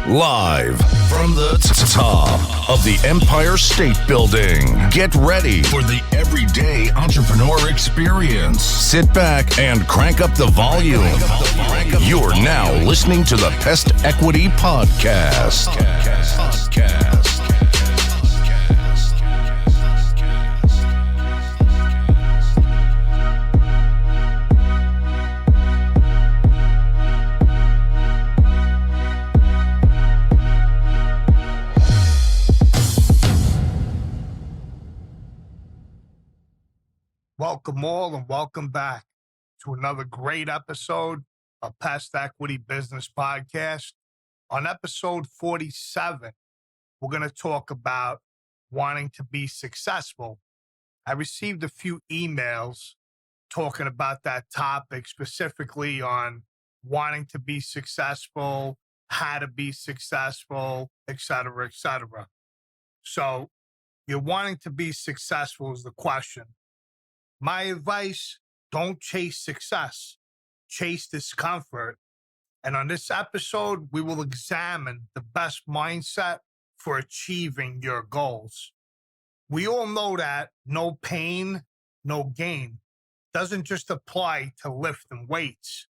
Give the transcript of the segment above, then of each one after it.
Live from the top of the Empire State Building. Get ready for the everyday entrepreneur experience. Sit back and crank up the volume. You're now listening to the Pest Equity Podcast. Welcome all and welcome back to another great episode of Pest Equity Business Podcast. On episode 47, we're going to talk about wanting to be successful. I received a few emails talking about that topic, specifically on wanting to be successful, how to be successful, etc., etc. So you're wanting to be successful is the question. My advice, don't chase success, chase discomfort. And on this episode, we will examine the best mindset for achieving your goals. We all know that no pain, no gain doesn't just apply to lifting weights.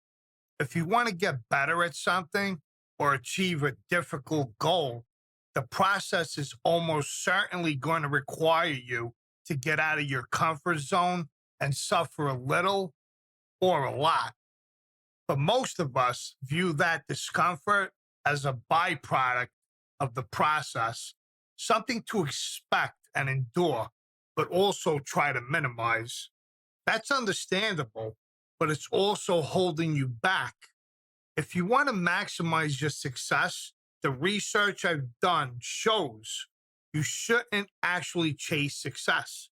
If you want to get better at something or achieve a difficult goal, the process is almost certainly going to require you to get out of your comfort zone and suffer a little or a lot. But most of us view that discomfort as a byproduct of the process, something to expect and endure, but also try to minimize. That's understandable, but it's also holding you back. If you want to maximize your success, the research I've done shows you shouldn't actually chase success.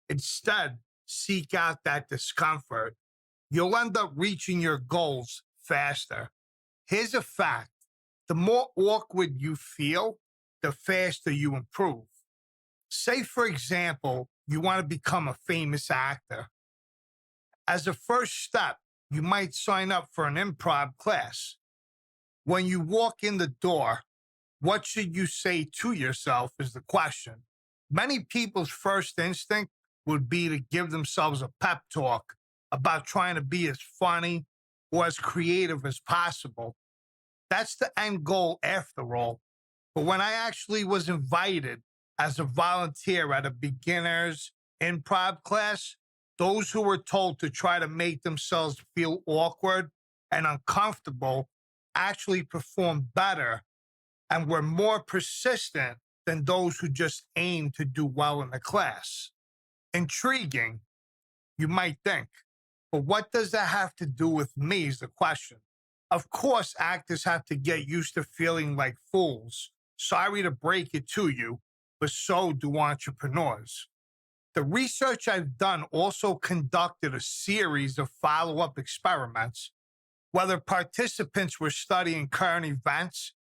Instead, seek out that discomfort. You'll end up reaching your goals faster. Here's a fact. The more awkward you feel, the faster you improve. Say, for example, you want to become a famous actor. As a first step, you might sign up for an improv class. When you walk in the door, what should you say to yourself is the question. Many people's first instinct would be to give themselves a pep talk about trying to be as funny or as creative as possible. That's the end goal after all. But when I actually was invited as a volunteer at a beginner's improv class, those who were told to try to make themselves feel awkward and uncomfortable actually performed better and were more persistent than those who just aimed to do well in the class. Intriguing, you might think, but what does that have to do with me is the question. Of course, actors have to get used to feeling like fools. Sorry to break it to you, but so do entrepreneurs. The research I've done also conducted a series of follow-up experiments. Whether participants were studying current events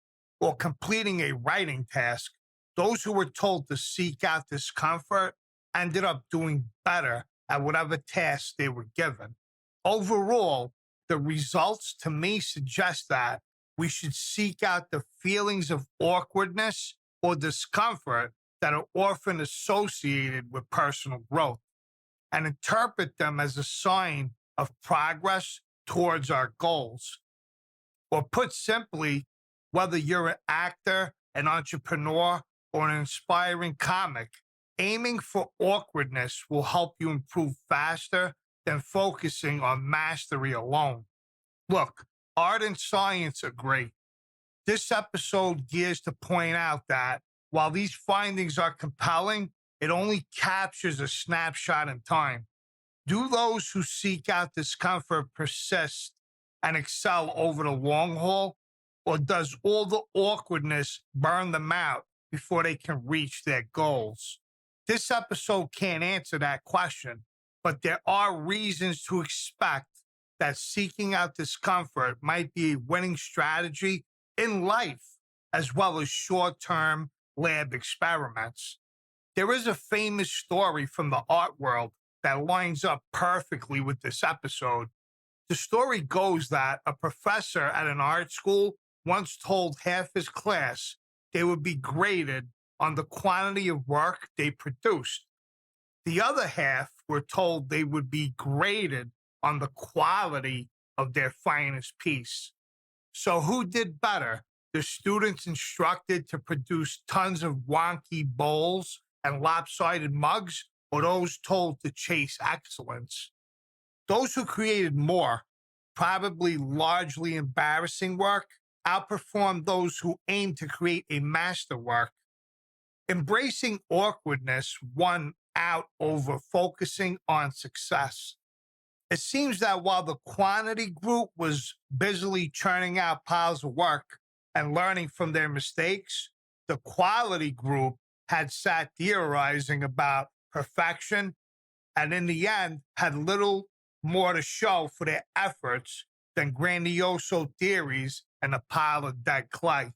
or completing a writing task, those who were told to seek out discomfort ended up doing better at whatever task they were given. Overall, the results to me suggest that we should seek out the feelings of awkwardness or discomfort that are often associated with personal growth and interpret them as a sign of progress towards our goals. Or put simply, whether you're an actor, an entrepreneur, or an inspiring comic, aiming for awkwardness will help you improve faster than focusing on mastery alone. Look, art and science are great. This episode gears to point out that while these findings are compelling, it only captures a snapshot in time. Do those who seek out discomfort persist and excel over the long haul, or does all the awkwardness burn them out before they can reach their goals? This episode can't answer that question, but there are reasons to expect that seeking out discomfort might be a winning strategy in life, as well as short-term lab experiments. There is a famous story from the art world that lines up perfectly with this episode. The story goes that a professor at an art school once told half his class they would be graded on the quantity of work they produced. The other half were told they would be graded on the quality of their finest piece. So who did better? The students instructed to produce tons of wonky bowls and lopsided mugs, or those told to chase excellence? Those who created more, probably largely embarrassing work, outperformed those who aimed to create a masterwork. Embracing awkwardness won out over focusing on success. It seems that while the quantity group was busily churning out piles of work and learning from their mistakes, the quality group had sat theorizing about perfection and in the end had little more to show for their efforts than grandioso theories and a pile of dead clay.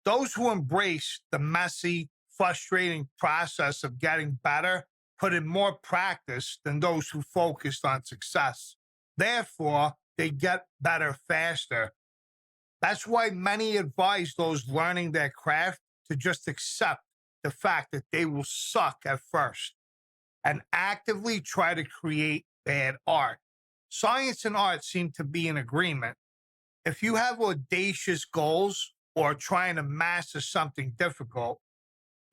Those who embraced the messy, frustrating process of getting better put in more practice than those who focused on success. Therefore, they get better faster. That's why many advise those learning their craft to just accept the fact that they will suck at first and actively try to create bad art. Science and art seem to be in agreement. If you have audacious goals or trying to master something difficult,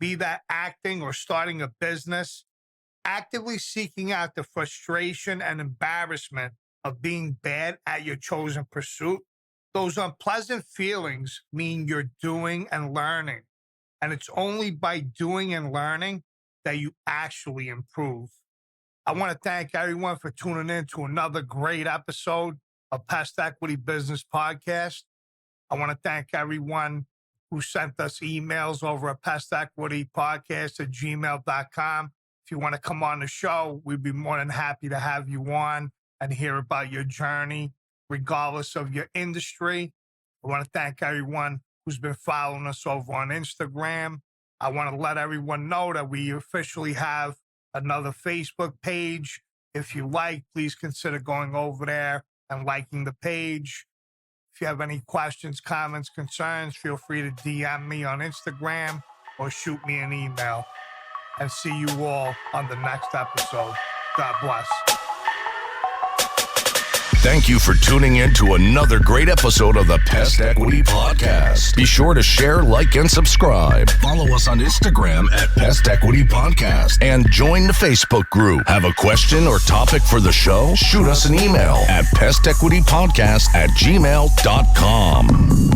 be that acting or starting a business, actively seeking out the frustration and embarrassment of being bad at your chosen pursuit, those unpleasant feelings mean you're doing and learning. And it's only by doing and learning that you actually improve. I want to thank everyone for tuning in to another great episode of Pest Equity Business Podcast. I want to thank everyone who sent us emails over at pestequitypodcast@gmail.com. If you want to come on the show, we'd be more than happy to have you on and hear about your journey, regardless of your industry. I want to thank everyone who's been following us over on Instagram. I want to let everyone know that we officially have another Facebook page. If you like, please consider going over there and liking the page. If you have any questions, comments, concerns, feel free to DM me on Instagram or shoot me an email. And see you all on the next episode. God bless. Thank you for tuning in to another great episode of the Pest Equity Podcast. Be sure to share, like, and subscribe. Follow us on Instagram at Pest Equity Podcast and join the Facebook group. Have a question or topic for the show? Shoot us an email at pestequitypodcast@gmail.com.